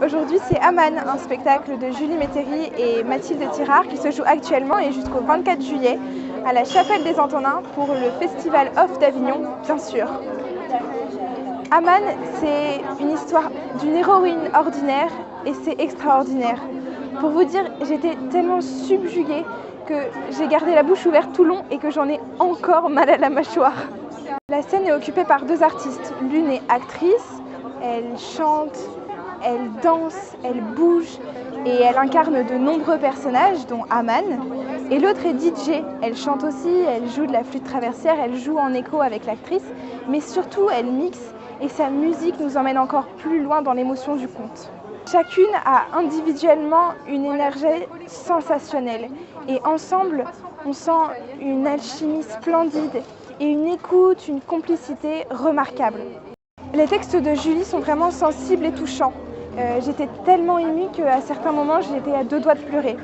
Aujourd'hui, c'est Aman, un spectacle de Julie Métairie et Mathilde Tirard qui se joue actuellement et jusqu'au 24 juillet à la Chapelle des Antonins pour le Festival Off d'Avignon, bien sûr. Aman, c'est une histoire d'une héroïne ordinaire et c'est extraordinaire. Pour vous dire, j'étais tellement subjuguée que j'ai gardé la bouche ouverte tout long et que j'en ai encore mal à la mâchoire. La scène est occupée par deux artistes. L'une est actrice, elle chante, elle danse, elle bouge et elle incarne de nombreux personnages, dont Aman. Et l'autre est DJ, elle chante aussi, elle joue de la flûte traversière, elle joue en écho avec l'actrice, mais surtout elle mixe et sa musique nous emmène encore plus loin dans l'émotion du conte. Chacune a individuellement une énergie sensationnelle et ensemble on sent une alchimie splendide et une écoute, une complicité remarquable. Les textes de Julie sont vraiment sensibles et touchants. J'étais tellement émue qu'à certains moments j'étais à deux doigts de pleurer.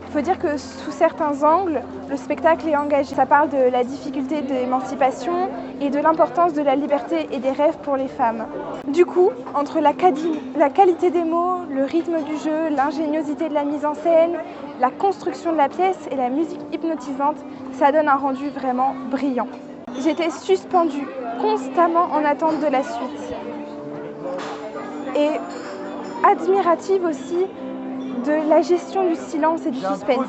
Il faut dire que sous certains angles, le spectacle est engagé. Ça parle de la difficulté de l'émancipation et de l'importance de la liberté et des rêves pour les femmes. Du coup, entre la qualité des mots, le rythme du jeu, l'ingéniosité de la mise en scène, la construction de la pièce et la musique hypnotisante, ça donne un rendu vraiment brillant. J'étais suspendue, constamment en attente de la suite. Et admirative aussi de la gestion du silence et du suspense.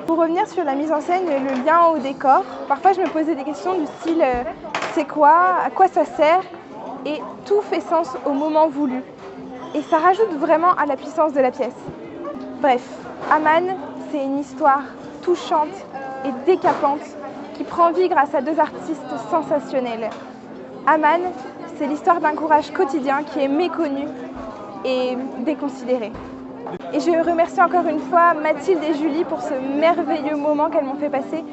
Pour revenir sur la mise en scène et le lien au décor, parfois je me posais des questions du style c'est quoi, à quoi ça sert, et tout fait sens au moment voulu. Et ça rajoute vraiment à la puissance de la pièce. Bref, Aman, c'est une histoire touchante et décapante qui prend vie grâce à deux artistes sensationnels. Aman, c'est l'histoire d'un courage quotidien qui est méconnu et déconsidéré. Et je remercie encore une fois Mathilde et Julie pour ce merveilleux moment qu'elles m'ont fait passer.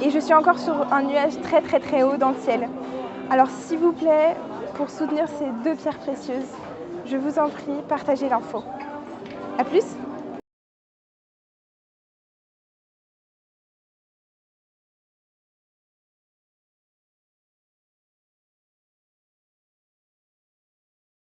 Et je suis encore sur un nuage très haut dans le ciel. Alors s'il vous plaît, pour soutenir ces deux pierres précieuses, je vous en prie, partagez l'info. A plus!